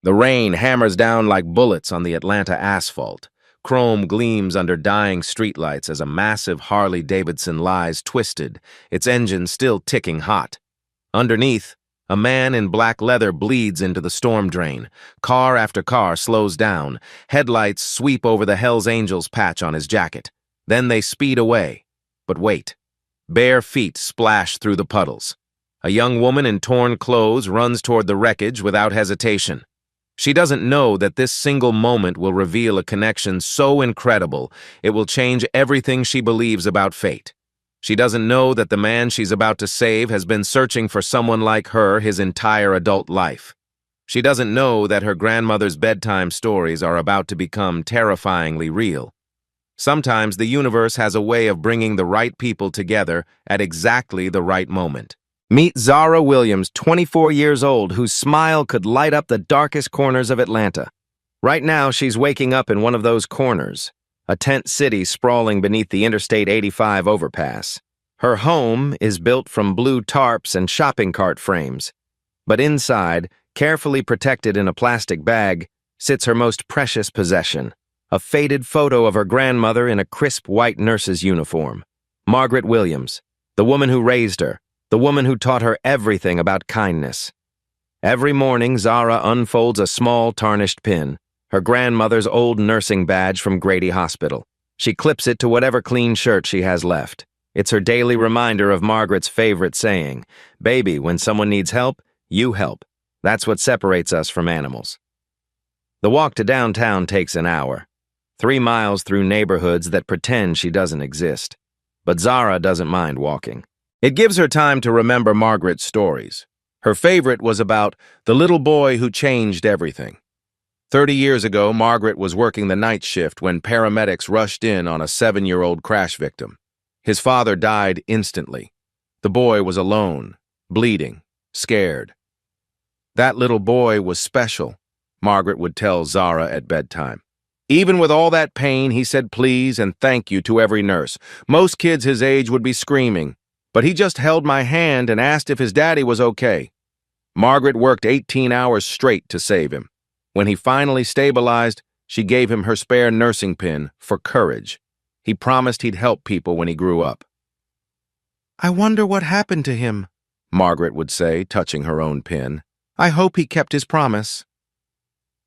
The rain hammers down like bullets on the Atlanta asphalt. Chrome gleams under dying streetlights as a massive Harley-Davidson lies twisted, its engine still ticking hot. Underneath, a man in black leather bleeds into the storm drain. Car after car slows down. Headlights sweep over the Hells Angels patch on his jacket. Then they speed away. But wait. Bare feet splash through the puddles. A young woman in torn clothes runs toward the wreckage without hesitation. She doesn't know that this single moment will reveal a connection so incredible it will change everything she believes about fate. She doesn't know that the man she's about to save has been searching for someone like her his entire adult life. She doesn't know that her grandmother's bedtime stories are about to become terrifyingly real. Sometimes the universe has a way of bringing the right people together at exactly the right moment. Meet Zara Williams, 24 years old, whose smile could light up the darkest corners of Atlanta. Right now, she's waking up in one of those corners, a tent city sprawling beneath the Interstate 85 overpass. Her home is built from blue tarps and shopping cart frames. But inside, carefully protected in a plastic bag, sits her most precious possession, a faded photo of her grandmother in a crisp white nurse's uniform. Margaret Williams, the woman who raised her, the woman who taught her everything about kindness. Every morning, Zara unfolds a small tarnished pin, her grandmother's old nursing badge from Grady Hospital. She clips it to whatever clean shirt she has left. It's her daily reminder of Margaret's favorite saying, "Baby, when someone needs help, you help." That's what separates us from animals. The walk to downtown takes an hour, 3 miles through neighborhoods that pretend she doesn't exist. But Zara doesn't mind walking. It gives her time to remember Margaret's stories. Her favorite was about the little boy who changed everything. 30 years ago, Margaret was working the night shift when paramedics rushed in on a 7-year-old crash victim. His father died instantly. The boy was alone, bleeding, scared. That little boy was special, Margaret would tell Zara at bedtime. Even with all that pain, he said please and thank you to every nurse. Most kids his age would be screaming, but he just held my hand and asked if his daddy was okay. Margaret worked 18 hours straight to save him. When he finally stabilized, she gave him her spare nursing pin for courage. He promised he'd help people when he grew up. "I wonder what happened to him," Margaret would say, touching her own pin. "I hope he kept his promise."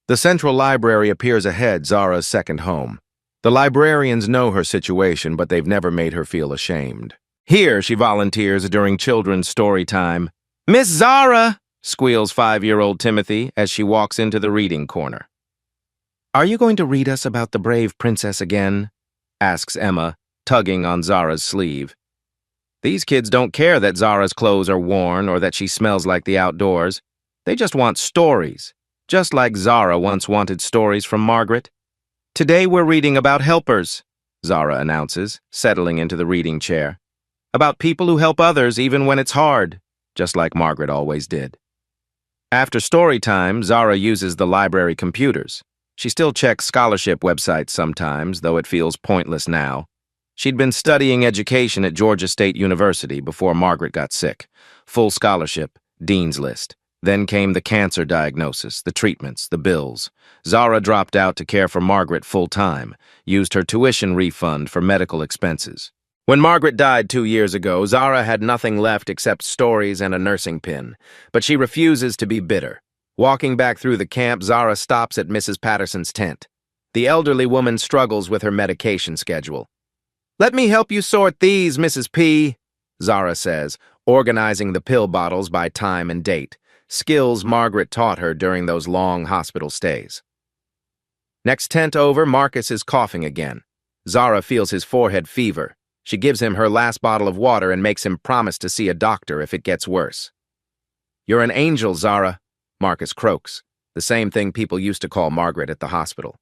The Central Library appears ahead, Zara's second home. The librarians know her situation, but they've never made her feel ashamed. Here, she volunteers during children's story time. "Miss Zara!" squeals 5-year-old Timothy as she walks into the reading corner. "Are you going to read us about the brave princess again?" asks Emma, tugging on Zara's sleeve. These kids don't care that Zara's clothes are worn or that she smells like the outdoors. They just want stories, just like Zara once wanted stories from Margaret. "Today we're reading about helpers," Zara announces, settling into the reading chair. "About people who help others even when it's hard, just like Margaret always did." After story time, Zara uses the library computers. She still checks scholarship websites sometimes, though it feels pointless now. She'd been studying education at Georgia State University before Margaret got sick. Full scholarship, dean's list. Then came the cancer diagnosis, the treatments, the bills. Zara dropped out to care for Margaret full-time, used her tuition refund for medical expenses. When Margaret died 2 years ago, Zara had nothing left except stories and a nursing pin, but she refuses to be bitter. Walking back through the camp, Zara stops at Mrs. Patterson's tent. The elderly woman struggles with her medication schedule. "Let me help you sort these, Mrs. P," Zara says, organizing the pill bottles by time and date, skills Margaret taught her during those long hospital stays. Next tent over, Marcus is coughing again. Zara feels his forehead fever. She gives him her last bottle of water and makes him promise to see a doctor if it gets worse. "You're an angel, Zara," Marcus croaks, the same thing people used to call Margaret at the hospital.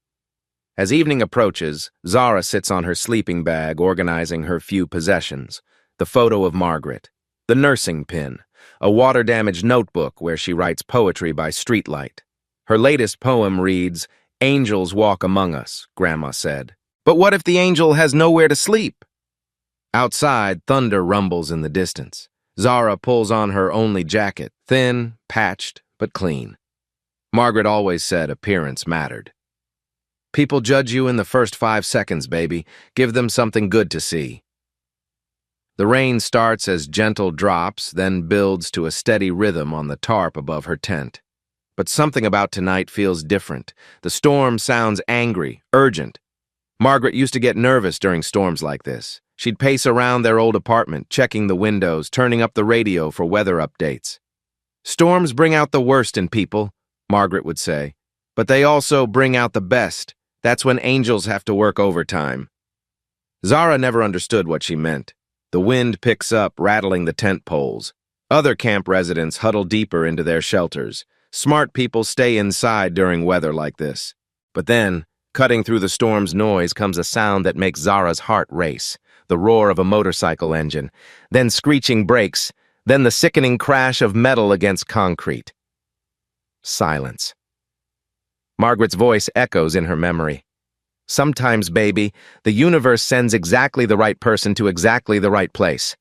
As evening approaches, Zara sits on her sleeping bag organizing her few possessions, the photo of Margaret, the nursing pin, a water-damaged notebook where she writes poetry by streetlight. Her latest poem reads, "Angels walk among us," Grandma said. But what if the angel has nowhere to sleep? Outside, thunder rumbles in the distance. Zara pulls on her only jacket, thin, patched, but clean. Margaret always said appearance mattered. People judge you in the first 5 seconds, baby. Give them something good to see. The rain starts as gentle drops, then builds to a steady rhythm on the tarp above her tent. But something about tonight feels different. The storm sounds angry, urgent. Margaret used to get nervous during storms like this. She'd pace around their old apartment, checking the windows, turning up the radio for weather updates. Storms bring out the worst in people, Margaret would say. But they also bring out the best. That's when angels have to work overtime. Zara never understood what she meant. The wind picks up, rattling the tent poles. Other camp residents huddle deeper into their shelters. Smart people stay inside during weather like this. But then, cutting through the storm's noise comes a sound that makes Zara's heart race. The roar of a motorcycle engine, then screeching brakes, then the sickening crash of metal against concrete. Silence. Margaret's voice echoes in her memory. Sometimes, baby, the universe sends exactly the right person to exactly the right place.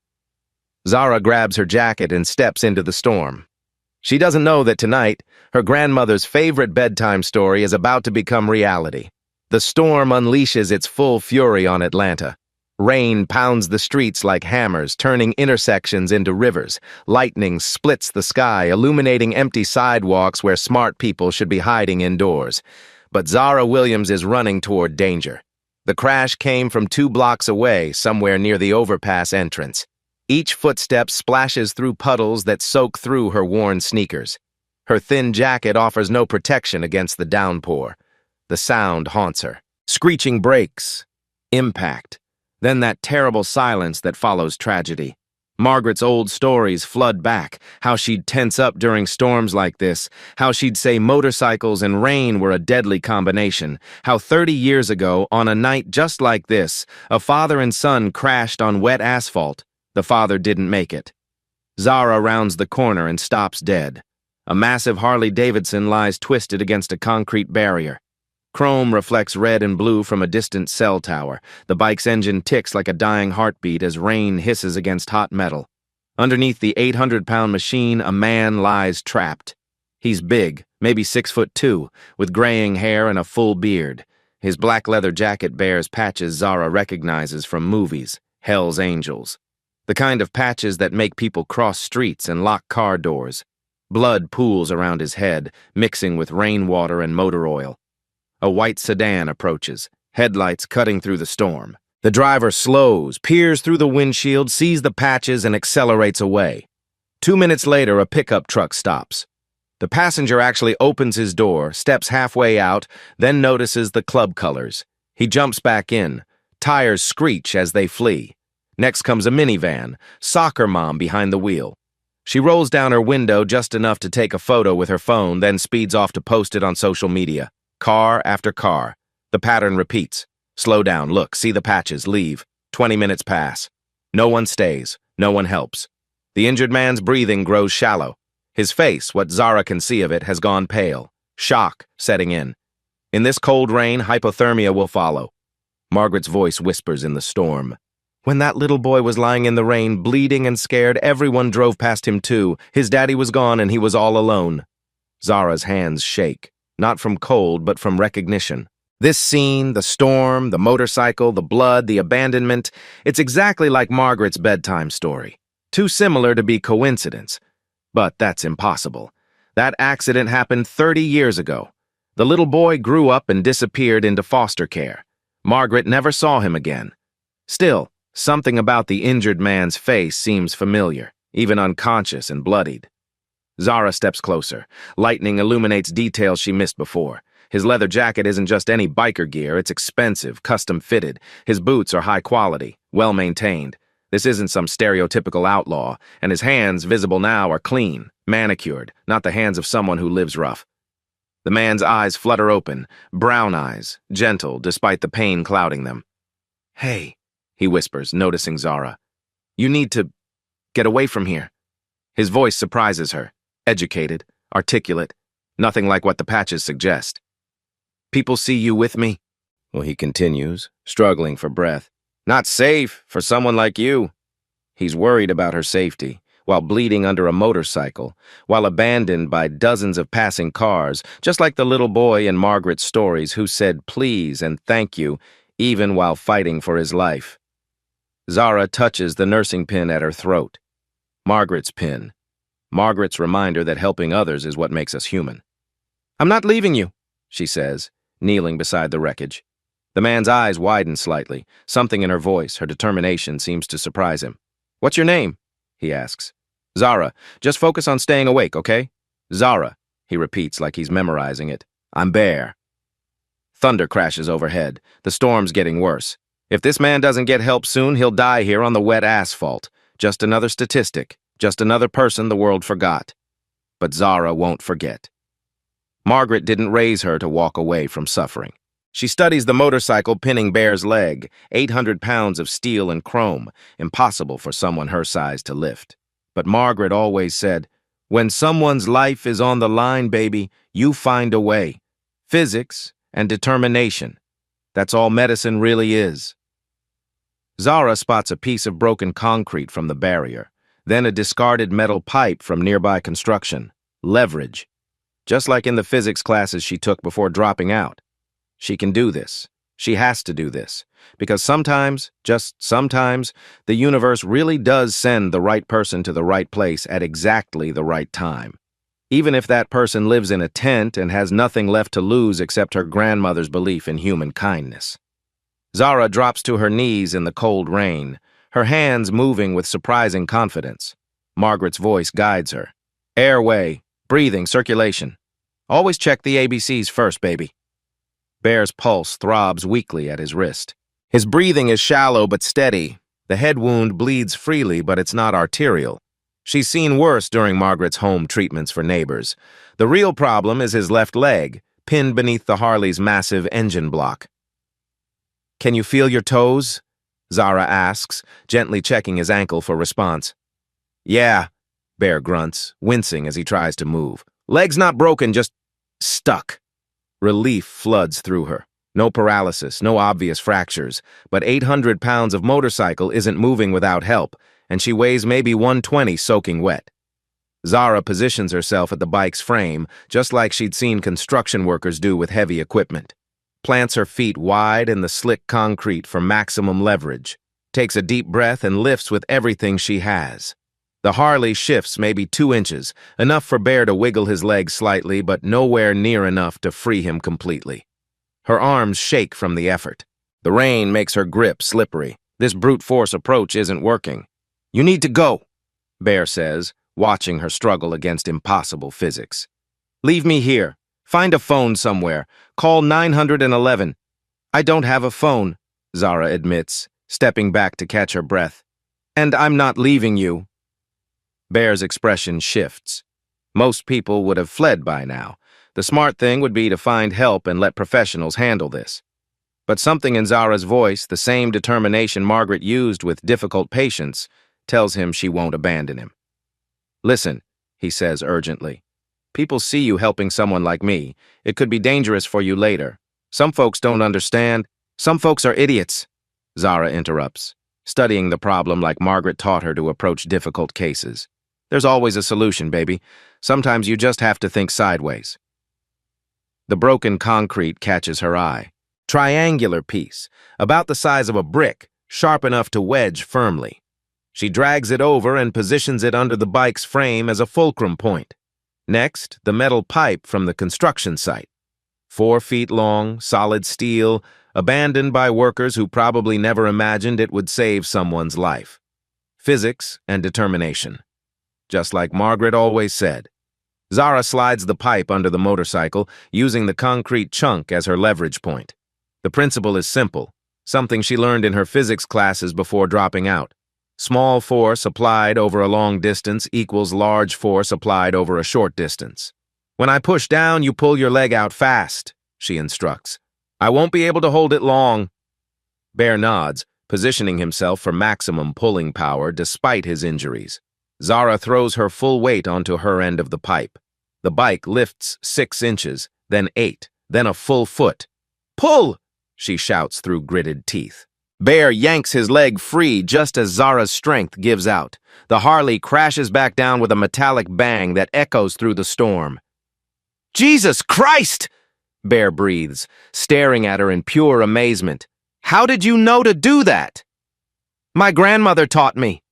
Zara grabs her jacket and steps into the storm. She doesn't know that tonight, her grandmother's favorite bedtime story is about to become reality. The storm unleashes its full fury on Atlanta. Rain pounds the streets like hammers, turning intersections into rivers. Lightning splits the sky, illuminating empty sidewalks where smart people should be hiding indoors. But Zara Williams is running toward danger. The crash came from 2 blocks away, somewhere near the overpass entrance. Each footstep splashes through puddles that soak through her worn sneakers. Her thin jacket offers no protection against the downpour. The sound haunts her. Screeching brakes. Impact. Then that terrible silence that follows tragedy. Margaret's old stories flood back, how she'd tense up during storms like this, how she'd say motorcycles and rain were a deadly combination, how 30 years ago, on a night just like this, a father and son crashed on wet asphalt. The father didn't make it. Zara rounds the corner and stops dead. A massive Harley-Davidson lies twisted against a concrete barrier. Chrome reflects red and blue from a distant cell tower. The bike's engine ticks like a dying heartbeat as rain hisses against hot metal. Underneath the 800-pound machine, a man lies trapped. He's big, maybe 6'2", with graying hair and a full beard. His black leather jacket bears patches Zara recognizes from movies, Hell's Angels. The kind of patches that make people cross streets and lock car doors. Blood pools around his head, mixing with rainwater and motor oil. A white sedan approaches, headlights cutting through the storm. The driver slows, peers through the windshield, sees the patches, and accelerates away. 2 minutes later, a pickup truck stops. The passenger actually opens his door, steps halfway out, then notices the club colors. He jumps back in. Tires screech as they flee. Next comes a minivan, soccer mom behind the wheel. She rolls down her window just enough to take a photo with her phone, then speeds off to post it on social media. Car after car. The pattern repeats. Slow down, look, see the patches, leave. 20 minutes pass. No one stays. No one helps. The injured man's breathing grows shallow. His face, what Zara can see of it, has gone pale. Shock setting in. In this cold rain, hypothermia will follow. Margaret's voice whispers in the storm. When that little boy was lying in the rain, bleeding and scared, everyone drove past him too. His daddy was gone and he was all alone. Zara's hands shake. Not from cold, but from recognition. This scene, the storm, the motorcycle, the blood, the abandonment, it's exactly like Margaret's bedtime story. Too similar to be coincidence. But that's impossible. That accident happened 30 years ago. The little boy grew up and disappeared into foster care. Margaret never saw him again. Still, something about the injured man's face seems familiar, even unconscious and bloodied. Zara steps closer. Lightning illuminates details she missed before. His leather jacket isn't just any biker gear, it's expensive, custom-fitted. His boots are high quality, well-maintained. This isn't some stereotypical outlaw, and his hands, visible now, are clean, manicured, not the hands of someone who lives rough. The man's eyes flutter open, brown eyes, gentle despite the pain clouding them. "Hey," he whispers, noticing Zara. "You need to get away from here." His voice surprises her. Educated, articulate, nothing like what the patches suggest. "People see you with me?" Well, he continues, struggling for breath. "Not safe for someone like you." He's worried about her safety. while bleeding under a motorcycle, while abandoned by dozens of passing cars, just like the little boy in Margaret's stories who said please and thank you, even while fighting for his life. Zara touches the nursing pin at her throat. Margaret's pin. Margaret's reminder that helping others is what makes us human. "I'm not leaving you," she says, kneeling beside the wreckage. The man's eyes widen slightly. Something in her voice, her determination, seems to surprise him. "What's your name?" he asks. "Zara. Just focus on staying awake, okay?" "Zara," he repeats like he's memorizing it. "I'm Bear." Thunder crashes overhead. The storm's getting worse. If this man doesn't get help soon, he'll die here on the wet asphalt. Just another statistic. Just another person the world forgot. But Zara won't forget. Margaret didn't raise her to walk away from suffering. She studies the motorcycle pinning Bear's leg, 800 pounds of steel and chrome, impossible for someone her size to lift. But Margaret always said, "When someone's life is on the line, baby, you find a way. Physics and determination. That's all medicine really is." Zara spots a piece of broken concrete from the barrier, then a discarded metal pipe from nearby construction. Leverage. Just like in the physics classes she took before dropping out. She can do this. She has to do this. Because sometimes, just sometimes, the universe really does send the right person to the right place at exactly the right time. Even if that person lives in a tent and has nothing left to lose except her grandmother's belief in human kindness. Zara drops to her knees in the cold rain, her hands moving with surprising confidence. Margaret's voice guides her. Airway, breathing, circulation. Always check the ABCs first, baby. Bear's pulse throbs weakly at his wrist. His breathing is shallow but steady. The head wound bleeds freely, but it's not arterial. She's seen worse during Margaret's home treatments for neighbors. The real problem is his left leg, pinned beneath the Harley's massive engine block. "Can you feel your toes?" Zara asks, gently checking his ankle for response. "Yeah," Bear grunts, wincing as he tries to move. "Leg's not broken, just stuck." Relief floods through her. No paralysis, no obvious fractures, but 800 pounds of motorcycle isn't moving without help, and she weighs maybe 120 soaking wet. Zara positions herself at the bike's frame, just like she'd seen construction workers do with heavy equipment. Plants her feet wide in the slick concrete for maximum leverage, takes a deep breath and lifts with everything she has. The Harley shifts maybe 2 inches, enough for Bear to wiggle his legs slightly, but nowhere near enough to free him completely. Her arms shake from the effort. The rain makes her grip slippery. This brute force approach isn't working. "You need to go," Bear says, watching her struggle against impossible physics. "Leave me here. Find a phone somewhere. Call 911. "I don't have a phone," Zara admits, stepping back to catch her breath. "And I'm not leaving you." Bear's expression shifts. Most people would have fled by now. The smart thing would be to find help and let professionals handle this. But something in Zara's voice, the same determination Margaret used with difficult patients, tells him she won't abandon him. "Listen," he says urgently. "People see you helping someone like me. It could be dangerous for you later. Some folks don't understand. Some folks are idiots." Zara interrupts, studying the problem like Margaret taught her to approach difficult cases. "There's always a solution, baby. Sometimes you just have to think sideways." The broken concrete catches her eye. Triangular piece, about the size of a brick, sharp enough to wedge firmly. She drags it over and positions it under the bike's frame as a fulcrum point. Next, the metal pipe from the construction site. 4 feet long, solid steel, abandoned by workers who probably never imagined it would save someone's life. Physics and determination. Just like Margaret always said. Zara slides the pipe under the motorcycle, using the concrete chunk as her leverage point. The principle is simple, something she learned in her physics classes before dropping out. Small force applied over a long distance equals large force applied over a short distance. "When I push down, you pull your leg out fast," she instructs. "I won't be able to hold it long." Bear nods, positioning himself for maximum pulling power despite his injuries. Zara throws her full weight onto her end of the pipe. The bike lifts 6 inches, then 8, then a full foot. "Pull!" she shouts through gritted teeth. Bear yanks his leg free just as Zara's strength gives out. The Harley crashes back down with a metallic bang that echoes through the storm. "Jesus Christ!" Bear breathes, staring at her in pure amazement. "How did you know to do that?" "My grandmother taught me."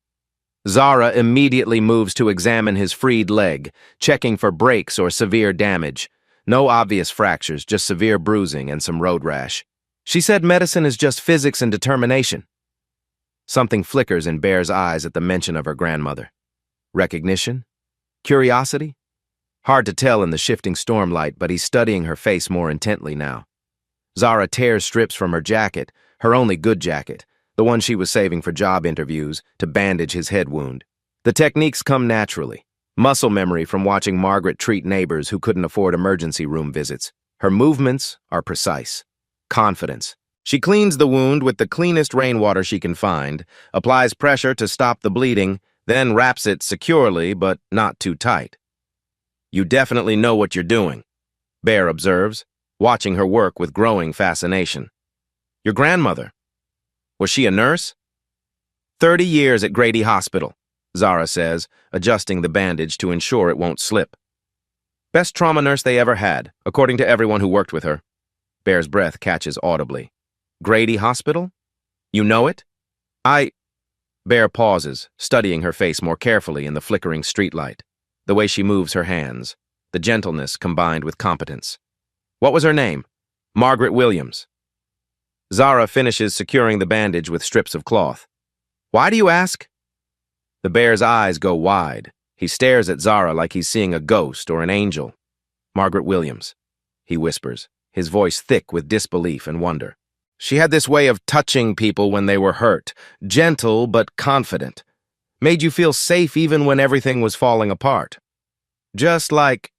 Zara immediately moves to examine his freed leg, checking for breaks or severe damage. No obvious fractures, just severe bruising and some road rash. She said medicine is just physics and determination. Something flickers in Bear's eyes at the mention of her grandmother. Recognition? Curiosity? Hard to tell in the shifting stormlight, but he's studying her face more intently now. Zara tears strips from her jacket, her only good jacket, the one she was saving for job interviews, to bandage his head wound. The techniques come naturally. Muscle memory from watching Margaret treat neighbors who couldn't afford emergency room visits. Her movements are precise. Confidence. She cleans the wound with the cleanest rainwater she can find, applies pressure to stop the bleeding, then wraps it securely but not too tight. "You definitely know what you're doing," Bear observes, watching her work with growing fascination. "Your grandmother, was she a nurse?" 30 years at Grady Hospital, Zara says, adjusting the bandage to ensure it won't slip. Best trauma nurse they ever had, according to everyone who worked with her. Bear's breath catches audibly. "Grady Hospital? You know it?" Bear pauses, studying her face more carefully in the flickering streetlight. The way she moves her hands, the gentleness combined with competence. "What was her name?" "Margaret Williams." Zara finishes securing the bandage with strips of cloth. "Why do you ask?" The bear's eyes go wide. He stares at Zara like he's seeing a ghost or an angel. "Margaret Williams," he whispers, his voice thick with disbelief and wonder. "She had this way of touching people when they were hurt, gentle but confident. Made you feel safe even when everything was falling apart. Just like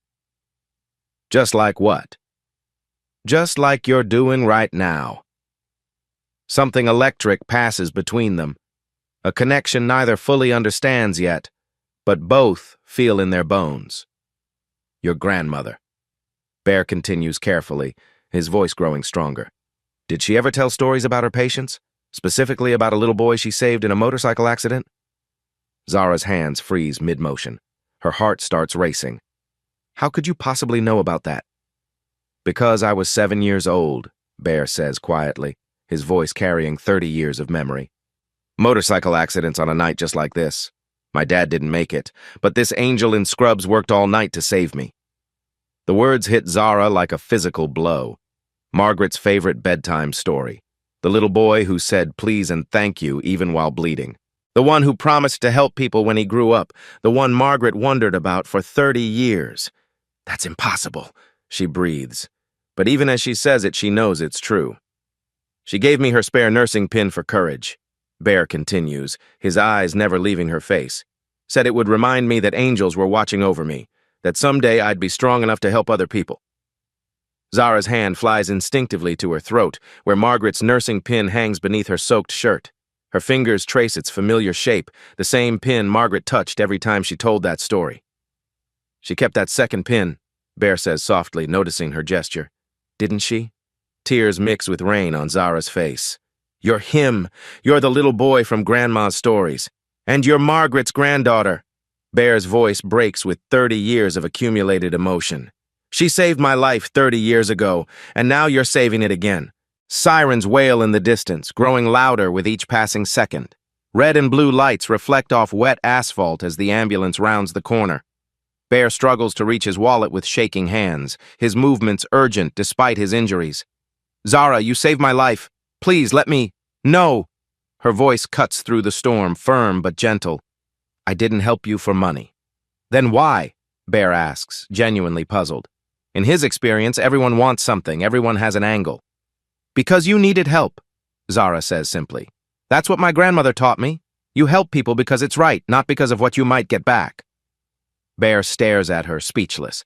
what? Just like you're doing right now." Something electric passes between them, a connection neither fully understands yet, but both feel in their bones. "Your grandmother." Bear continues carefully, his voice growing stronger. "Did she ever tell stories about her patients? Specifically about a little boy she saved in a motorcycle accident?" Zara's hands freeze mid-motion. Her heart starts racing. "How could you possibly know about that?" "Because I was 7 years old," Bear says quietly, his voice carrying 30 years of memory. "Motorcycle accidents on a night just like this. My dad didn't make it, but this angel in scrubs worked all night to save me." The words hit Zara like a physical blow. Margaret's favorite bedtime story. The little boy who said please and thank you even while bleeding. The one who promised to help people when he grew up. The one Margaret wondered about for 30 years. "That's impossible," she breathes. But even as she says it, she knows it's true. "She gave me her spare nursing pin for courage," Bear continues, his eyes never leaving her face. "Said it would remind me that angels were watching over me, that someday I'd be strong enough to help other people." Zara's hand flies instinctively to her throat, where Margaret's nursing pin hangs beneath her soaked shirt. Her fingers trace its familiar shape, the same pin Margaret touched every time she told that story. "She kept that second pin," Bear says softly, noticing her gesture. "Didn't she?" Tears mix with rain on Zara's face. "You're him. You're the little boy from Grandma's stories. And you're Margaret's granddaughter." Bear's voice breaks with 30 years of accumulated emotion. "She saved my life 30 years ago, and now you're saving it again." Sirens wail in the distance, growing louder with each passing second. Red and blue lights reflect off wet asphalt as the ambulance rounds the corner. Bear struggles to reach his wallet with shaking hands, his movements urgent despite his injuries. "Zara, you saved my life. Please, let me—" "No!" Her voice cuts through the storm, firm but gentle. "I didn't help you for money." "Then why?" Bear asks, genuinely puzzled. In his experience, everyone wants something, everyone has an angle. "Because you needed help," Zara says simply. "That's what my grandmother taught me. You help people because it's right, not because of what you might get back." Bear stares at her, speechless.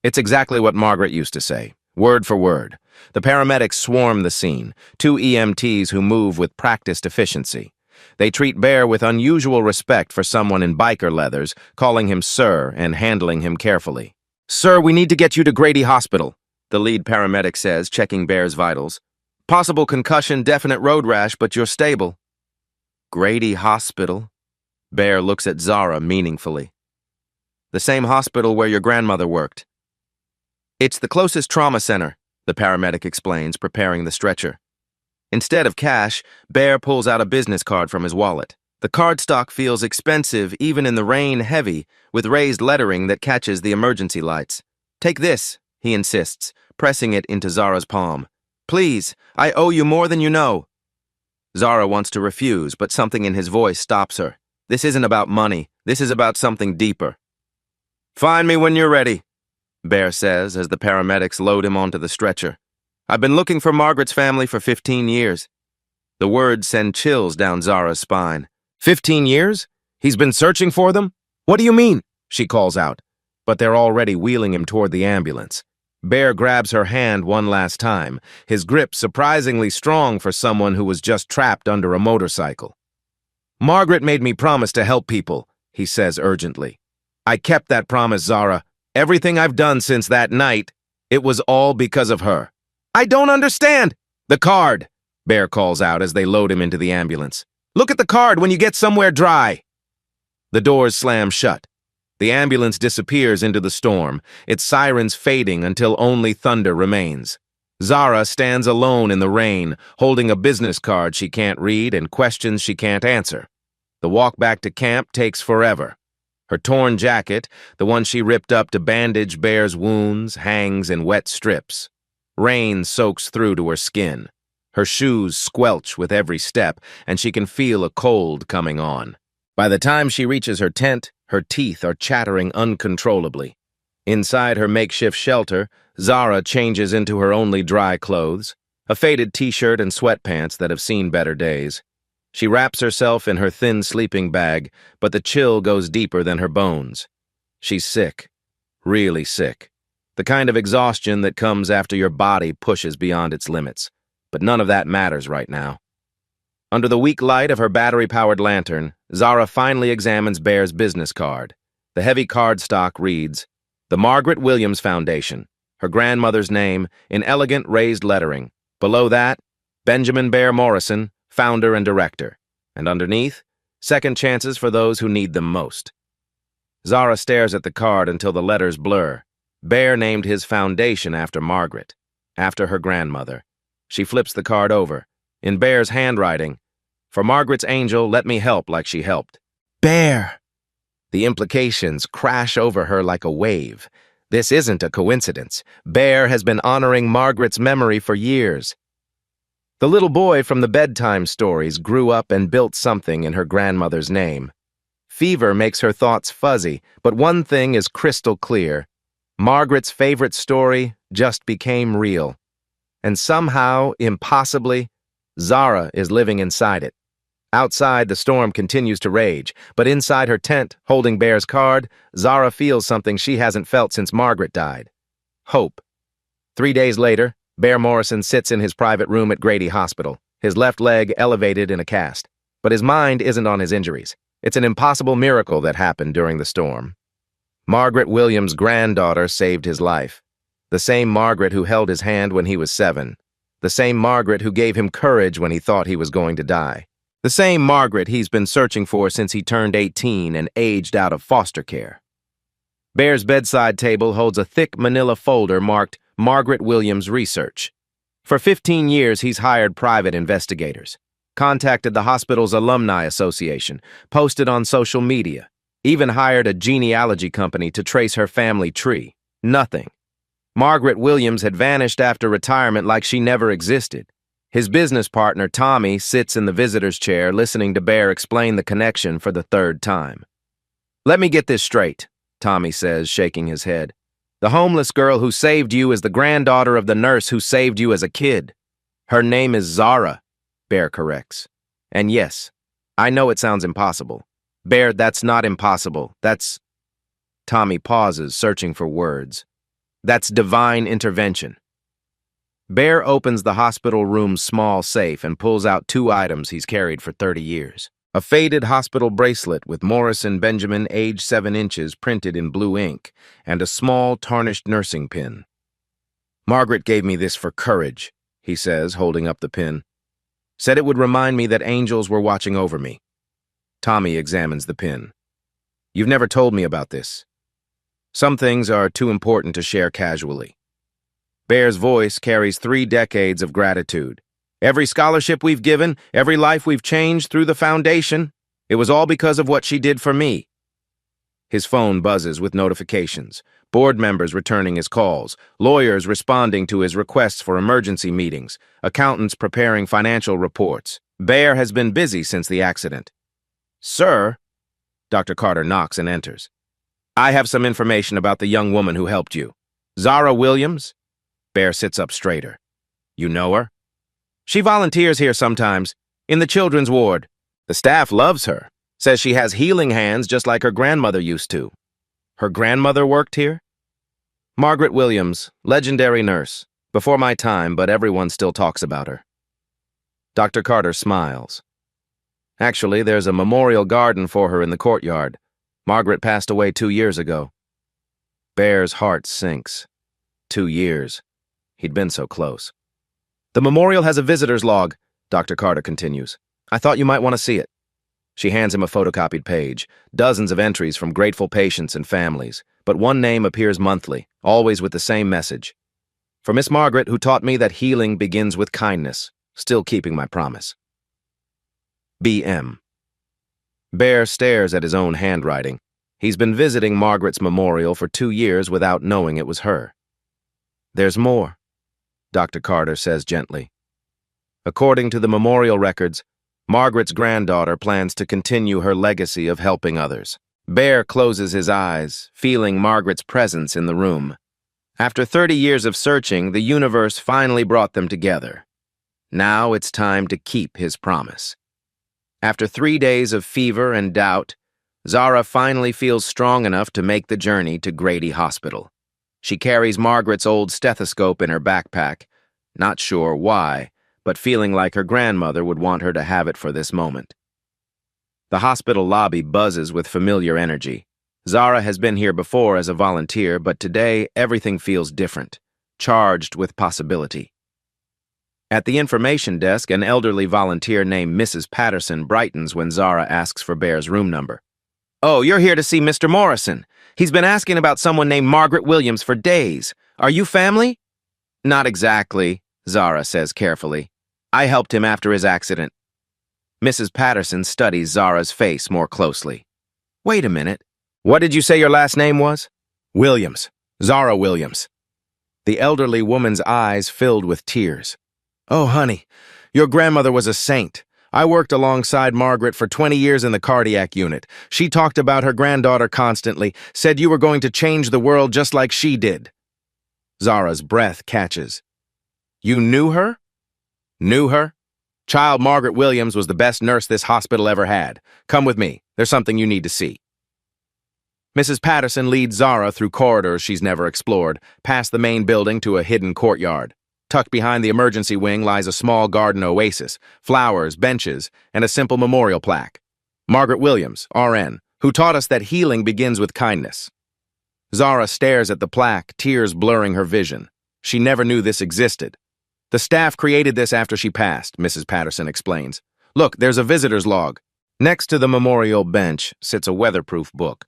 It's exactly what Margaret used to say, word for word. The paramedics swarm the scene, 2 EMTs who move with practiced efficiency. They treat Bear with unusual respect for someone in biker leathers, calling him Sir and handling him carefully. "Sir, we need to get you to Grady Hospital," the lead paramedic says, checking Bear's vitals. Possible concussion, definite road rash, but you're stable. Grady Hospital. Bear looks at Zara meaningfully. The same hospital where your grandmother worked. It's the closest trauma center, the paramedic explains, preparing the stretcher. Instead of cash, Bear pulls out a business card from his wallet. The cardstock feels expensive, even in the rain, heavy, with raised lettering that catches the emergency lights. Take this, he insists, pressing it into Zara's palm. Please, I owe you more than you know. Zara wants to refuse, but something in his voice stops her. This isn't about money. This is about something deeper. Find me when you're ready, Bear says as the paramedics load him onto the stretcher. I've been looking for Margaret's family for 15 years. The words send chills down Zara's spine. 15 years? He's been searching for them? What do you mean? She calls out. But they're already wheeling him toward the ambulance. Bear grabs her hand one last time, his grip surprisingly strong for someone who was just trapped under a motorcycle. Margaret made me promise to help people, he says urgently. I kept that promise, Zara. Everything I've done since that night, it was all because of her. I don't understand. The card, Bear calls out as they load him into the ambulance. Look at the card when you get somewhere dry. The doors slam shut. The ambulance disappears into the storm, its sirens fading until only thunder remains. Zara stands alone in the rain, holding a business card she can't read and questions she can't answer. The walk back to camp takes forever. Her torn jacket, the one she ripped up to bandage Bear's wounds, hangs in wet strips. Rain soaks through to her skin. Her shoes squelch with every step, and she can feel a cold coming on. By the time she reaches her tent, her teeth are chattering uncontrollably. Inside her makeshift shelter, Zara changes into her only dry clothes, a faded t-shirt and sweatpants that have seen better days. She wraps herself in her thin sleeping bag, but the chill goes deeper than her bones. She's sick, really sick. The kind of exhaustion that comes after your body pushes beyond its limits. But none of that matters right now. Under the weak light of her battery-powered lantern, Zara finally examines Bear's business card. The heavy cardstock reads, The Margaret Williams Foundation, her grandmother's name, in elegant raised lettering. Below that, Benjamin Bear Morrison, founder and director. And underneath, second chances for those who need them most. Zara stares at the card until the letters blur. Bear named his foundation after Margaret, after her grandmother. She flips the card over. In Bear's handwriting, For Margaret's angel, let me help like she helped. Bear! The implications crash over her like a wave. This isn't a coincidence. Bear has been honoring Margaret's memory for years. The little boy from the bedtime stories grew up and built something in her grandmother's name. Fever makes her thoughts fuzzy, but one thing is crystal clear. Margaret's favorite story just became real. And somehow, impossibly, Zara is living inside it. Outside, the storm continues to rage, but inside her tent, holding Bear's card, Zara feels something she hasn't felt since Margaret died. Hope. 3 days later, Bear Morrison sits in his private room at Grady Hospital, his left leg elevated in a cast. But his mind isn't on his injuries. It's an impossible miracle that happened during the storm. Margaret Williams' granddaughter saved his life. The same Margaret who held his hand when he was 7. The same Margaret who gave him courage when he thought he was going to die. The same Margaret he's been searching for since he turned 18 and aged out of foster care. Bear's bedside table holds a thick manila folder marked Margaret Williams Research. For 15 years, he's hired private investigators, contacted the hospital's alumni association, posted on social media, even hired a genealogy company to trace her family tree. Nothing. Margaret Williams had vanished after retirement like she never existed. His business partner, Tommy, sits in the visitor's chair listening to Bear explain the connection for the 3rd time. Let me get this straight, Tommy says, shaking his head. The homeless girl who saved you is the granddaughter of the nurse who saved you as a kid. Her name is Zara, Bear corrects. And yes, I know it sounds impossible. Bear, that's not impossible. That's... Tommy pauses, searching for words. That's divine intervention. Bear opens the hospital room's small safe and pulls out 2 items he's carried for 30 years. A faded hospital bracelet with Morrison Benjamin, age 7 inches, printed in blue ink, and a small, tarnished nursing pin. Margaret gave me this for courage, he says, holding up the pin. Said it would remind me that angels were watching over me. Tommy examines the pin. You've never told me about this. Some things are too important to share casually. Bear's voice carries 3 decades of gratitude. Every scholarship we've given, every life we've changed through the foundation, it was all because of what she did for me. His phone buzzes with notifications, board members returning his calls, lawyers responding to his requests for emergency meetings, accountants preparing financial reports. Bear has been busy since the accident. Sir, Dr. Carter knocks and enters. I have some information about the young woman who helped you. Zara Williams? Bear sits up straighter. You know her? She volunteers here sometimes, in the children's ward. The staff loves her, says she has healing hands just like her grandmother used to. Her grandmother worked here? Margaret Williams, legendary nurse. Before my time, but everyone still talks about her. Dr. Carter smiles. Actually, there's a memorial garden for her in the courtyard. Margaret passed away 2 years ago. Bear's heart sinks. 2 years. He'd been so close. The memorial has a visitor's log, Dr. Carter continues. I thought you might want to see it. She hands him a photocopied page, dozens of entries from grateful patients and families, but one name appears monthly, always with the same message. For Miss Margaret, who taught me that healing begins with kindness, still keeping my promise. B.M. Bear stares at his own handwriting. He's been visiting Margaret's memorial for 2 years without knowing it was her. There's more, Dr. Carter says gently. According to the memorial records, Margaret's granddaughter plans to continue her legacy of helping others. Bear closes his eyes, feeling Margaret's presence in the room. After 30 years of searching, the universe finally brought them together. Now it's time to keep his promise. After 3 days of fever and doubt, Zara finally feels strong enough to make the journey to Grady Hospital. She carries Margaret's old stethoscope in her backpack, not sure why, but feeling like her grandmother would want her to have it for this moment. The hospital lobby buzzes with familiar energy. Zara has been here before as a volunteer, but today everything feels different, charged with possibility. At the information desk, an elderly volunteer named Mrs. Patterson brightens when Zara asks for Bear's room number. Oh, you're here to see Mr. Morrison. He's been asking about someone named Margaret Williams for days. Are you family? Not exactly, Zara says carefully. I helped him after his accident. Mrs. Patterson studies Zara's face more closely. Wait a minute. What did you say your last name was? Williams. Zara Williams. The elderly woman's eyes filled with tears. Oh, honey, your grandmother was a saint. I worked alongside Margaret for 20 years in the cardiac unit. She talked about her granddaughter constantly, said you were going to change the world just like she did. Zara's breath catches. You knew her? Knew her? Child Margaret Williams was the best nurse this hospital ever had. Come with me. There's something you need to see. Mrs. Patterson leads Zara through corridors she's never explored, past the main building to a hidden courtyard. Tucked behind the emergency wing lies a small garden oasis, flowers, benches, and a simple memorial plaque. Margaret Williams, RN, who taught us that healing begins with kindness. Zara stares at the plaque, tears blurring her vision. She never knew this existed. The staff created this after she passed, Mrs. Patterson explains. Look, there's a visitor's log. Next to the memorial bench sits a weatherproof book.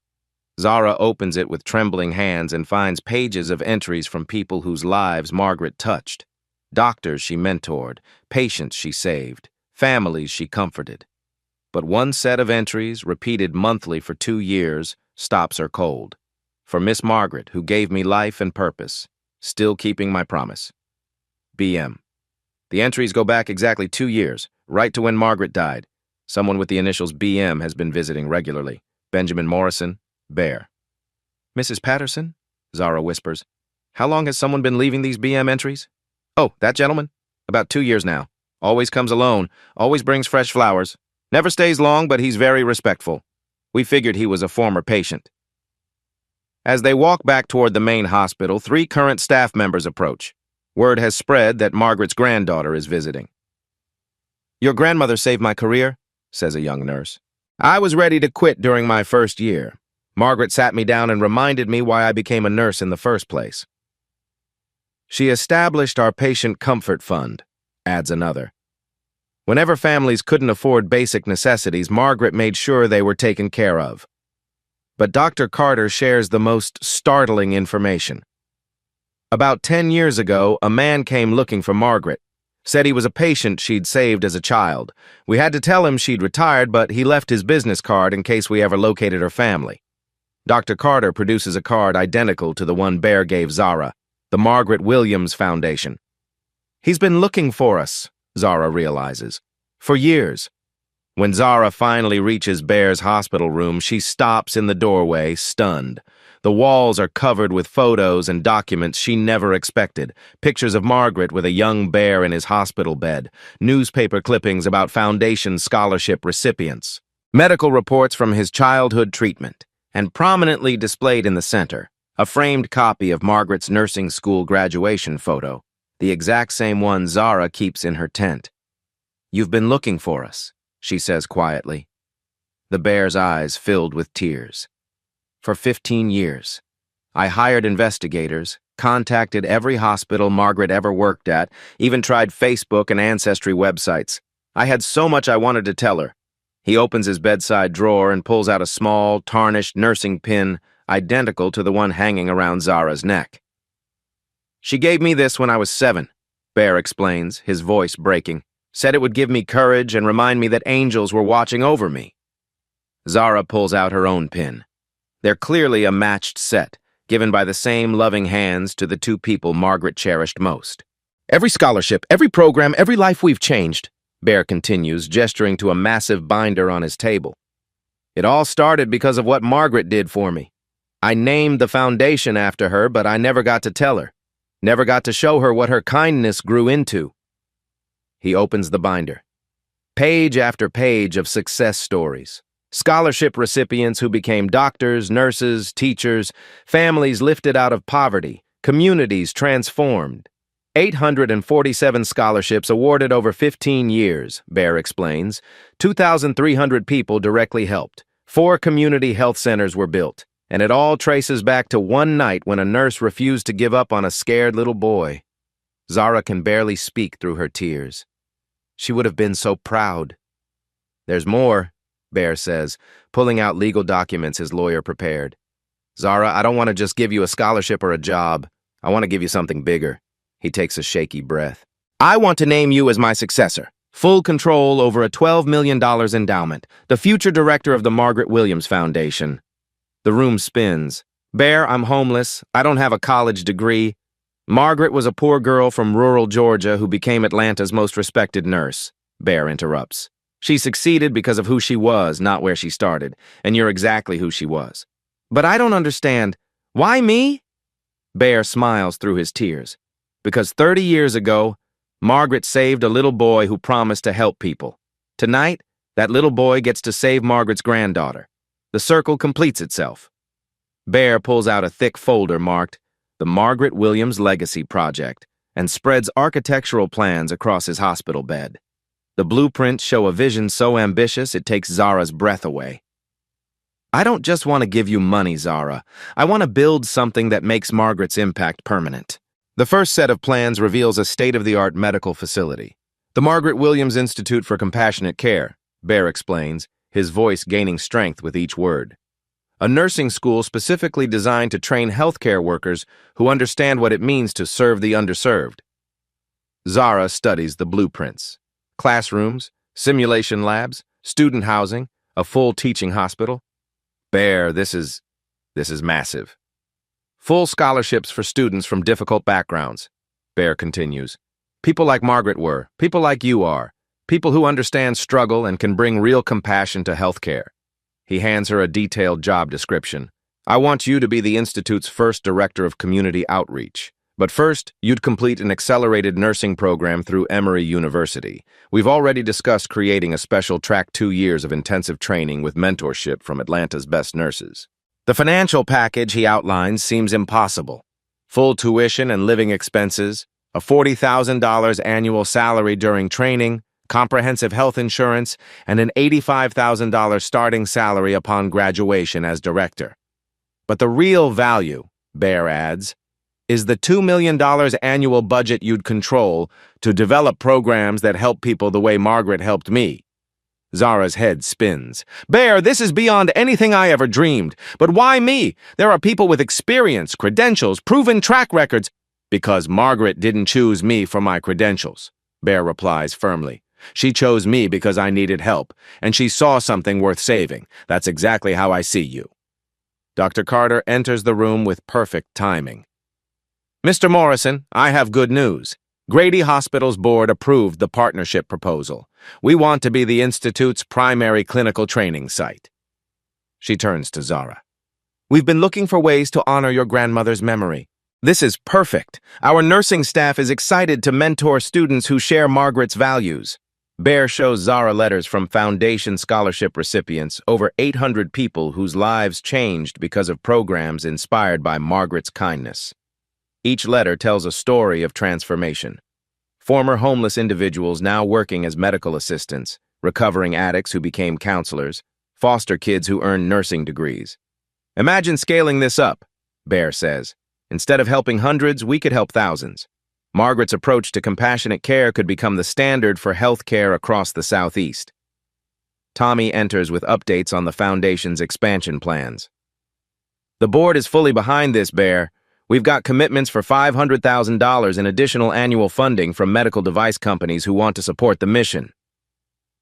Zara opens it with trembling hands and finds pages of entries from people whose lives Margaret touched. Doctors she mentored, patients she saved, families she comforted. But one set of entries, repeated monthly for 2 years, stops her cold. For Miss Margaret, who gave me life and purpose, still keeping my promise. B.M. The entries go back exactly 2 years, right to when Margaret died. Someone with the initials B.M. has been visiting regularly. Benjamin Morrison, Bear. Mrs. Patterson? Zara whispers. How long has someone been leaving these B.M. entries? Oh, that gentleman? About 2 years now. Always comes alone, always brings fresh flowers. Never stays long, but he's very respectful. We figured he was a former patient. As they walk back toward the main hospital, 3 current staff members approach. Word has spread that Margaret's granddaughter is visiting. Your grandmother saved my career, says a young nurse. I was ready to quit during my first year. Margaret sat me down and reminded me why I became a nurse in the first place. She established our patient comfort fund, adds another. Whenever families couldn't afford basic necessities, Margaret made sure they were taken care of. But Dr. Carter shares the most startling information. About 10 years ago, a man came looking for Margaret. Said he was a patient she'd saved as a child. We had to tell him she'd retired, but he left his business card in case we ever located her family. Dr. Carter produces a card identical to the one Bear gave Zara, the Margaret Williams Foundation. He's been looking for us, Zara realizes, for years. When Zara finally reaches Bear's hospital room, she stops in the doorway, stunned. The walls are covered with photos and documents she never expected. Pictures of Margaret with a young Bear in his hospital bed. Newspaper clippings about foundation scholarship recipients. Medical reports from his childhood treatment. And prominently displayed in the center, a framed copy of Margaret's nursing school graduation photo, the exact same one Zara keeps in her tent. "You've been looking for us," she says quietly. The Bear's eyes filled with tears. "For 15 years. I hired investigators, contacted every hospital Margaret ever worked at, even tried Facebook and Ancestry websites. I had so much I wanted to tell her." He opens his bedside drawer and pulls out a small, tarnished nursing pin identical to the one hanging around Zara's neck. "She gave me this when I was 7, Bear explains, his voice breaking. "Said it would give me courage and remind me that angels were watching over me." Zara pulls out her own pin. They're clearly a matched set, given by the same loving hands to the two people Margaret cherished most. "Every scholarship, every program, every life we've changed," Bear continues, gesturing to a massive binder on his table. "It all started because of what Margaret did for me. I named the foundation after her, but I never got to tell her. Never got to show her what her kindness grew into." He opens the binder. Page after page of success stories. Scholarship recipients who became doctors, nurses, teachers, families lifted out of poverty, communities transformed. 847 scholarships awarded over 15 years, Bear explains. 2,300 people directly helped. 4 community health centers were built. And it all traces back to one night when a nurse refused to give up on a scared little boy. Zara can barely speak through her tears. She would have been so proud. "There's more," Bear says, pulling out legal documents his lawyer prepared. "Zara, I don't want to just give you a scholarship or a job. I want to give you something bigger." He takes a shaky breath. "I want to name you as my successor. Full control over a $12 million endowment. The future director of the Margaret Williams Foundation." The room spins. "Bear, I'm homeless. I don't have a college degree. Margaret was a poor girl from rural Georgia who became Atlanta's most respected nurse," Bear interrupts. "She succeeded because of who she was, not where she started, and you're exactly who she was." "But I don't understand. Why me?" Bear smiles through his tears. "Because 30 years ago, Margaret saved a little boy who promised to help people. Tonight, that little boy gets to save Margaret's granddaughter. The circle completes itself." Bear pulls out a thick folder marked "The Margaret Williams Legacy Project" and spreads architectural plans across his hospital bed. The blueprints show a vision so ambitious it takes Zara's breath away. "I don't just want to give you money, Zara. I want to build something that makes Margaret's impact permanent." The first set of plans reveals a state-of-the-art medical facility. "The Margaret Williams Institute for Compassionate Care," Bear explains, his voice gaining strength with each word. "A nursing school specifically designed to train healthcare workers who understand what it means to serve the underserved." Zara studies the blueprints. Classrooms, simulation labs, student housing, a full teaching hospital. "Bear, this is massive. Full scholarships for students from difficult backgrounds," Bear continues. "People like Margaret were, people like you are, people who understand struggle and can bring real compassion to healthcare." He hands her a detailed job description. "I want you to be the Institute's first director of community outreach. But first, you'd complete an accelerated nursing program through Emory University. We've already discussed creating a special track 2 years of intensive training with mentorship from Atlanta's best nurses." The financial package he outlines seems impossible. Full tuition and living expenses, a $40,000 annual salary during training, comprehensive health insurance, and an $85,000 starting salary upon graduation as director. "But the real value," Bear adds, is the $2 million annual budget you'd control to develop programs that help people the way Margaret helped me. Zara's head spins. Bear, this is beyond anything I ever dreamed. But why me? There are people with experience, credentials, proven track records. Because Margaret didn't choose me for my credentials, Bear replies firmly. She chose me because I needed help, and she saw something worth saving. That's exactly how I see you. Dr. Carter enters the room with perfect timing. Mr. Morrison, I have good news. Grady Hospital's board approved the partnership proposal. We want to be the Institute's primary clinical training site. She turns to Zara. We've been looking for ways to honor your grandmother's memory. This is perfect. Our nursing staff is excited to mentor students who share Margaret's values. Bear shows Zara letters from Foundation Scholarship recipients, over 800 people whose lives changed because of programs inspired by Margaret's kindness. Each letter tells a story of transformation. Former homeless individuals now working as medical assistants, recovering addicts who became counselors, foster kids who earned nursing degrees. Imagine scaling this up, Bear says. Instead of helping hundreds, we could help thousands. Margaret's approach to compassionate care could become the standard for health care across the Southeast. Tommy enters with updates on the Foundation's expansion plans. The board is fully behind this, Bear. We've got commitments for $500,000 in additional annual funding from medical device companies who want to support the mission.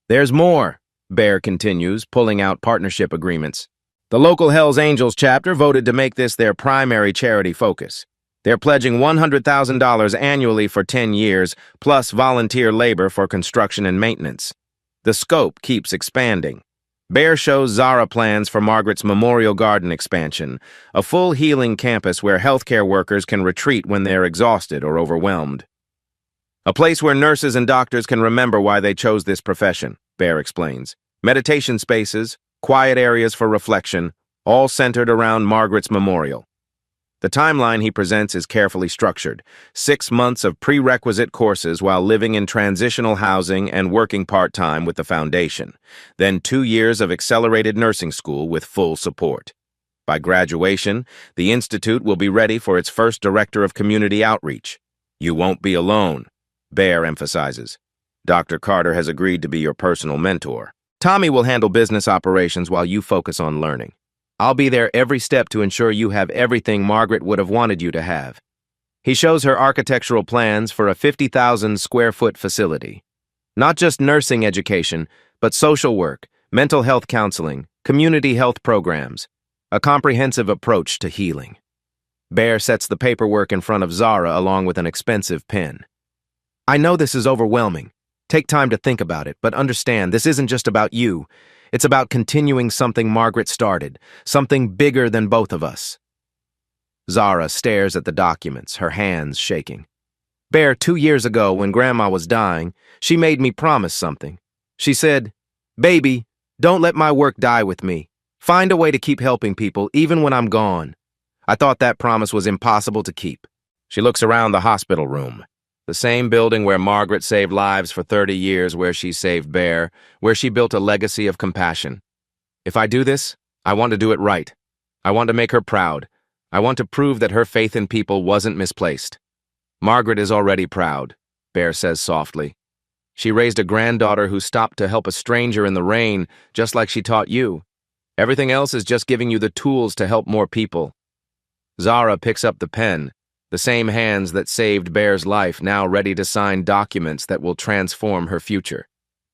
There's more, Bear continues, pulling out partnership agreements. The local Hells Angels chapter voted to make this their primary charity focus. They're pledging $100,000 annually for 10 years, plus volunteer labor for construction and maintenance. The scope keeps expanding. Bear shows Zara plans for Margaret's Memorial Garden expansion, a full healing campus where healthcare workers can retreat when they're exhausted or overwhelmed. A place where nurses and doctors can remember why they chose this profession, Bear explains. Meditation spaces, quiet areas for reflection, all centered around Margaret's memorial. The timeline he presents is carefully structured. 6 months of prerequisite courses while living in transitional housing and working part-time with the Foundation. Then 2 years of accelerated nursing school with full support. By graduation, the Institute will be ready for its first Director of Community Outreach. You won't be alone, Bear emphasizes. Dr. Carter has agreed to be your personal mentor. Tommy will handle business operations while you focus on learning. I'll be there every step to ensure you have everything Margaret would have wanted you to have. He shows her architectural plans for a 50,000 square foot facility. Not just nursing education, but social work, mental health counseling, community health programs, a comprehensive approach to healing. Bear sets the paperwork in front of Zara along with an expensive pen. I know this is overwhelming. Take time to think about it, but understand this isn't just about you. It's about continuing something Margaret started, something bigger than both of us. Zara stares at the documents, her hands shaking. Bear, 2 years ago, when Grandma was dying, she made me promise something. She said, "Baby, don't let my work die with me. Find a way to keep helping people, even when I'm gone." I thought that promise was impossible to keep. She looks around the hospital room. The same building where Margaret saved lives for 30 years, where she saved Bear, where she built a legacy of compassion. If I do this, I want to do it right. I want to make her proud. I want to prove that her faith in people wasn't misplaced. Margaret is already proud, Bear says softly. She raised a granddaughter who stopped to help a stranger in the rain, just like she taught you. Everything else is just giving you the tools to help more people. Zara picks up the pen. The same hands that saved Bear's life now ready to sign documents that will transform her future.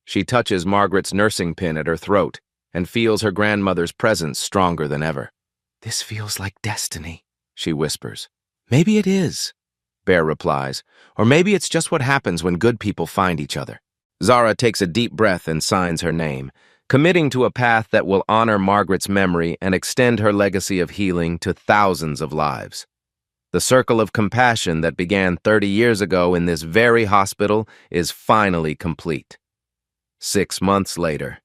She touches Margaret's nursing pin at her throat and feels her grandmother's presence stronger than ever. "This feels like destiny," she whispers. "Maybe it is," Bear replies, "or maybe it's just what happens when good people find each other." Zara takes a deep breath and signs her name, committing to a path that will honor Margaret's memory and extend her legacy of healing to thousands of lives. The circle of compassion that began 30 years ago in this very hospital is finally complete. 6 months later.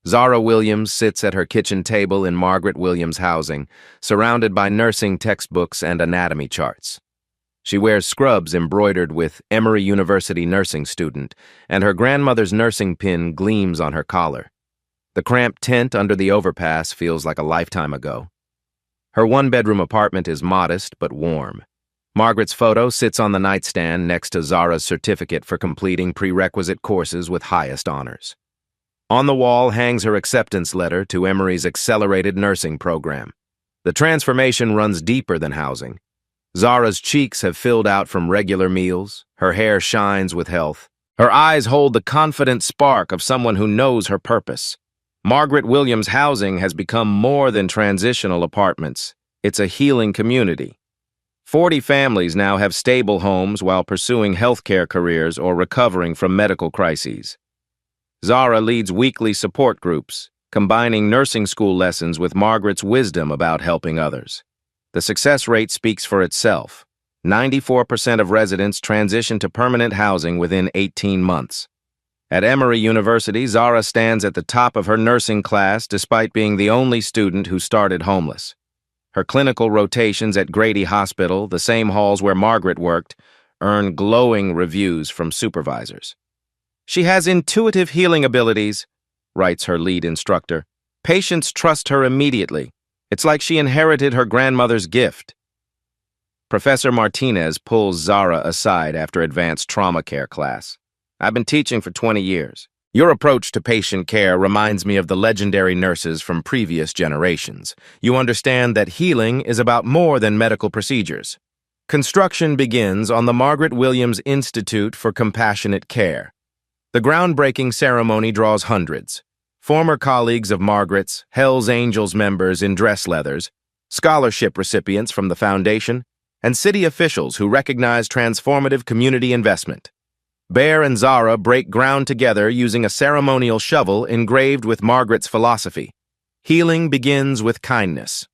Zara Williams sits at her kitchen table in Margaret Williams housing, surrounded by nursing textbooks and anatomy charts. She wears scrubs embroidered with Emory University nursing student, and her grandmother's nursing pin gleams on her collar. The cramped tent under the overpass feels like a lifetime ago. Her one-bedroom apartment is modest but warm. Margaret's photo sits on the nightstand next to Zara's certificate for completing prerequisite courses with highest honors. On the wall hangs her acceptance letter to Emory's accelerated nursing program. The transformation runs deeper than housing. Zara's cheeks have filled out from regular meals, her hair shines with health. Her eyes hold the confident spark of someone who knows her purpose. Margaret Williams' housing has become more than transitional apartments. It's a healing community. 40 families now have stable homes while pursuing healthcare careers or recovering from medical crises. Zara leads weekly support groups, combining nursing school lessons with Margaret's wisdom about helping others. The success rate speaks for itself. 94% of residents transition to permanent housing within 18 months. At Emory University, Zara stands at the top of her nursing class despite being the only student who started homeless. Her clinical rotations at Grady Hospital, the same halls where Margaret worked, earn glowing reviews from supervisors. She has intuitive healing abilities, writes her lead instructor. Patients trust her immediately. It's like she inherited her grandmother's gift. Professor Martinez pulls Zara aside after advanced trauma care class. I've been teaching for 20 years. Your approach to patient care reminds me of the legendary nurses from previous generations. You understand that healing is about more than medical procedures. Construction begins on the Margaret Williams Institute for Compassionate Care. The groundbreaking ceremony draws hundreds. Former colleagues of Margaret's, Hell's Angels members in dress leathers, scholarship recipients from the foundation, and city officials who recognize transformative community investment. Bear and Zara break ground together using a ceremonial shovel engraved with Margaret's philosophy. Healing begins with kindness.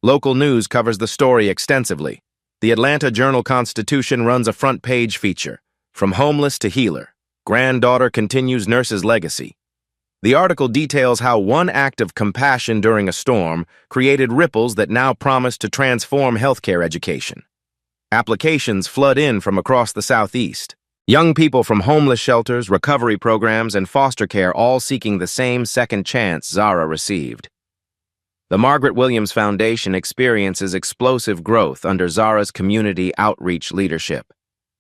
Local news covers the story extensively. The Atlanta Journal-Constitution runs a front-page feature, From Homeless to Healer. Granddaughter continues nurse's legacy. The article details how one act of compassion during a storm created ripples that now promise to transform healthcare education. Applications flood in from across the Southeast. Young people from homeless shelters, recovery programs, and foster care all seeking the same second chance Zara received. The Margaret Williams Foundation experiences explosive growth under Zara's community outreach leadership.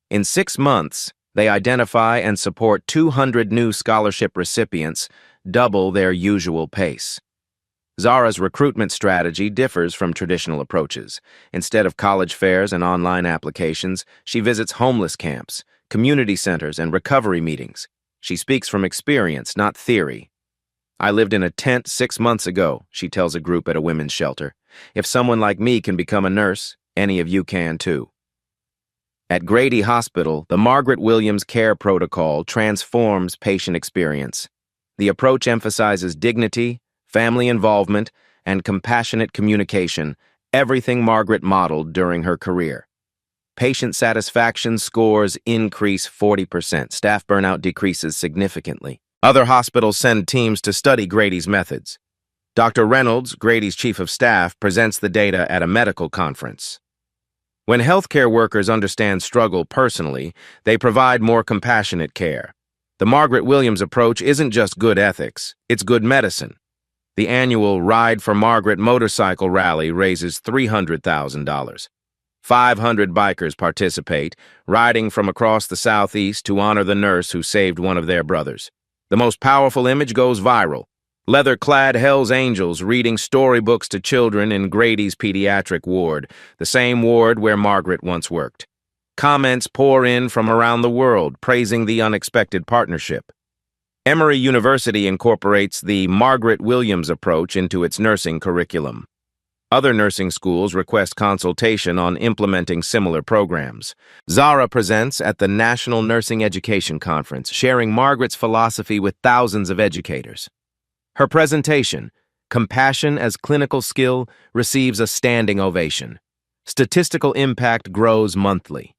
In 6 months, they identify and support 200 new scholarship recipients, double their usual pace. Zara's recruitment strategy differs from traditional approaches. Instead of college fairs and online applications, she visits homeless camps, community centers, and recovery meetings. She speaks from experience, not theory. I lived in a tent 6 months ago, she tells a group at a women's shelter. If someone like me can become a nurse, any of you can too. At Grady Hospital, the Margaret Williams Care Protocol transforms patient experience. The approach emphasizes dignity, family involvement, and compassionate communication, everything Margaret modeled during her career. Patient satisfaction scores increase 40%. Staff burnout decreases significantly. Other hospitals send teams to study Grady's methods. Dr. Reynolds, Grady's chief of staff, presents the data at a medical conference. When healthcare workers understand struggle personally, they provide more compassionate care. The Margaret Williams approach isn't just good ethics, it's good medicine. The annual Ride for Margaret motorcycle rally raises $300,000. 500 bikers participate, riding from across the Southeast to honor the nurse who saved one of their brothers. The most powerful image goes viral. Leather-clad Hell's Angels reading storybooks to children in Grady's pediatric ward, the same ward where Margaret once worked. Comments pour in from around the world, praising the unexpected partnership. Emory University incorporates the Margaret Williams approach into its nursing curriculum. Other nursing schools request consultation on implementing similar programs. Zara presents at the National Nursing Education Conference, sharing Margaret's philosophy with thousands of educators. Her presentation, Compassion as Clinical Skill, receives a standing ovation. Statistical impact grows monthly.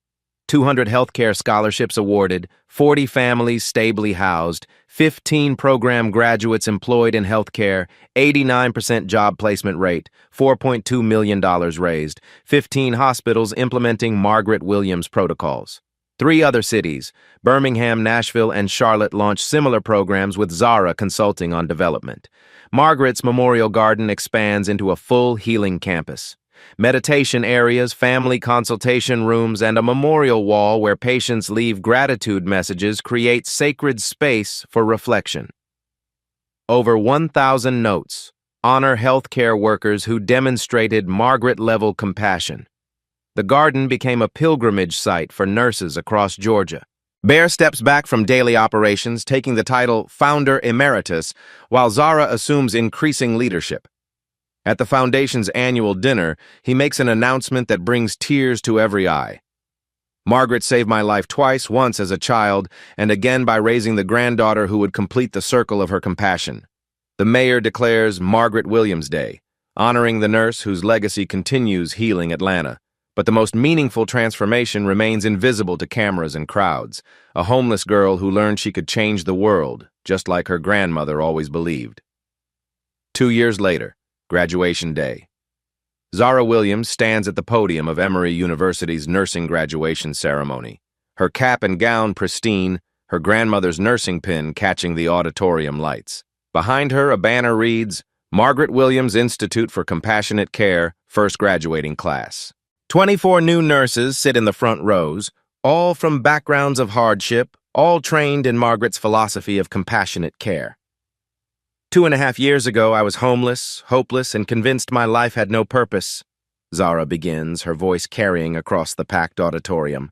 200 healthcare scholarships awarded, 40 families stably housed, 15 program graduates employed in healthcare, 89% job placement rate, $4.2 million raised, 15 hospitals implementing Margaret Williams protocols. 3 other cities, Birmingham, Nashville, and Charlotte, launched similar programs with Zara consulting on development. Margaret's Memorial Garden expands into a full healing campus. Meditation areas, family consultation rooms, and a memorial wall where patients leave gratitude messages create sacred space for reflection. Over 1,000 notes honor healthcare workers who demonstrated Margaret-level compassion. The garden became a pilgrimage site for nurses across Georgia. Bear steps back from daily operations, taking the title Founder Emeritus, while Zara assumes increasing leadership. At the Foundation's annual dinner, he makes an announcement that brings tears to every eye. Margaret saved my life twice, once as a child, and again by raising the granddaughter who would complete the circle of her compassion. The mayor declares Margaret Williams Day, honoring the nurse whose legacy continues healing Atlanta. But the most meaningful transformation remains invisible to cameras and crowds. A homeless girl who learned she could change the world, just like her grandmother always believed. 2 years later, graduation day. Zara Williams stands at the podium of Emory University's nursing graduation ceremony. Her cap and gown pristine, her grandmother's nursing pin catching the auditorium lights. Behind her, a banner reads, Margaret Williams Institute for Compassionate Care, first graduating class. 24 new nurses sit in the front rows, all from backgrounds of hardship, all trained in Margaret's philosophy of compassionate care. 2.5 years ago, I was homeless, hopeless, and convinced my life had no purpose. Zara begins, her voice carrying across the packed auditorium.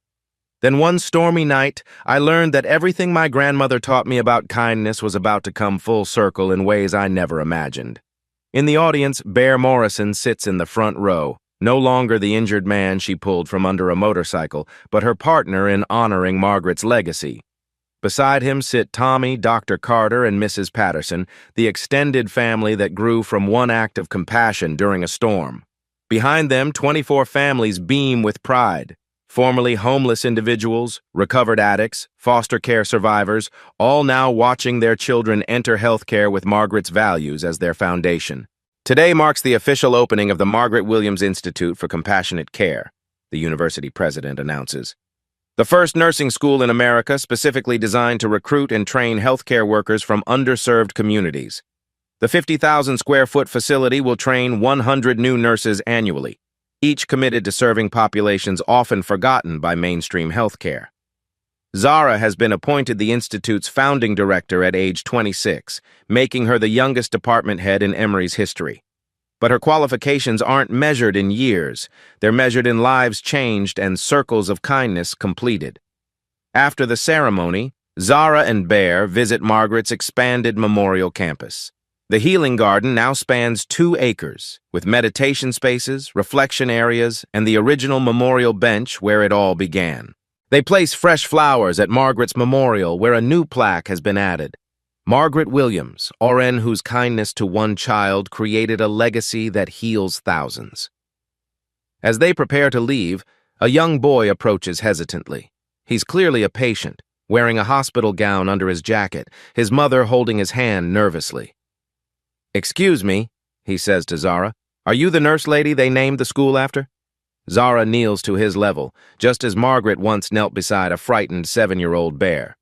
Then one stormy night, I learned that everything my grandmother taught me about kindness was about to come full circle in ways I never imagined. In the audience, Bear Morrison sits in the front row, no longer the injured man she pulled from under a motorcycle, but her partner in honoring Margaret's legacy. Beside him sit Tommy, Dr. Carter, and Mrs. Patterson, the extended family that grew from one act of compassion during a storm. Behind them, 24 families beam with pride. Formerly homeless individuals, recovered addicts, foster care survivors, all now watching their children enter healthcare with Margaret's values as their foundation. Today marks the official opening of the Margaret Williams Institute for Compassionate Care, the university president announces. The first nursing school in America specifically designed to recruit and train healthcare workers from underserved communities. The 50,000-square-foot facility will train 100 new nurses annually, each committed to serving populations often forgotten by mainstream healthcare. Zara has been appointed the Institute's founding director at age 26, making her the youngest department head in Emory's history. But her qualifications aren't measured in years. They're measured in lives changed and circles of kindness completed. After the ceremony, Zara and Bear visit Margaret's expanded memorial campus. The healing garden now spans 2 acres, with meditation spaces, reflection areas, and the original memorial bench where it all began. They place fresh flowers at Margaret's memorial, where a new plaque has been added. Margaret Williams, RN whose kindness to one child created a legacy that heals thousands. As they prepare to leave, a young boy approaches hesitantly. He's clearly a patient, wearing a hospital gown under his jacket, his mother holding his hand nervously. "Excuse me," he says to Zara, "are you the nurse lady they named the school after?" Zara kneels to his level, just as Margaret once knelt beside a frightened 7-year-old Bear.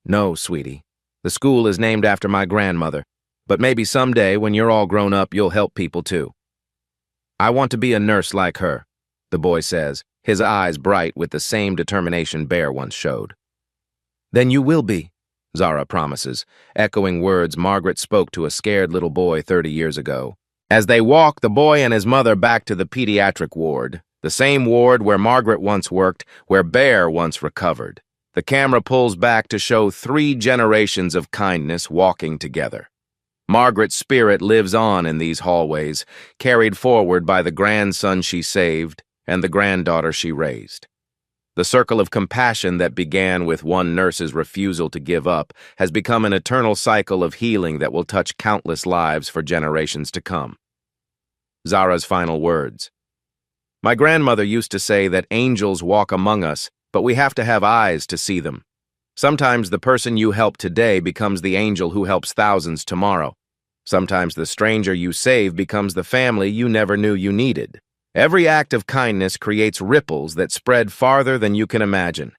"No, sweetie. The school is named after my grandmother, but maybe someday when you're all grown up, you'll help people too." "I want to be a nurse like her," the boy says, his eyes bright with the same determination Bear once showed. "Then you will be," Zara promises, echoing words Margaret spoke to a scared little boy 30 years ago. As they walk, the boy and his mother back to the pediatric ward, the same ward where Margaret once worked, where Bear once recovered. The camera pulls back to show 3 generations of kindness walking together. Margaret's spirit lives on in these hallways, carried forward by the grandson she saved and the granddaughter she raised. The circle of compassion that began with one nurse's refusal to give up has become an eternal cycle of healing that will touch countless lives for generations to come. Zara's final words. "My grandmother used to say that angels walk among us, but we have to have eyes to see them. Sometimes the person you help today becomes the angel who helps thousands tomorrow. Sometimes the stranger you save becomes the family you never knew you needed. Every act of kindness creates ripples that spread farther than you can imagine.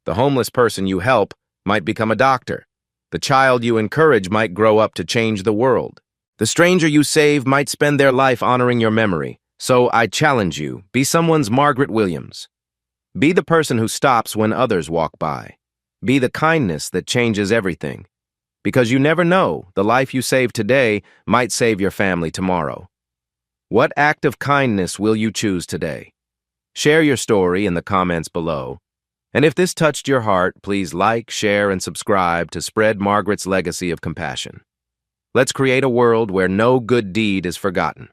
The homeless person you help might become a doctor. The child you encourage might grow up to change the world. The stranger you save might spend their life honoring your memory, So I challenge you, be someone's Margaret Williams. Be the person who stops when others walk by. Be the kindness that changes everything. Because you never know, the life you save today might save your family tomorrow. What act of kindness will you choose today? Share your story in the comments below. And if this touched your heart, please like, share, and subscribe to spread Margaret's legacy of compassion. Let's create a world where no good deed is forgotten.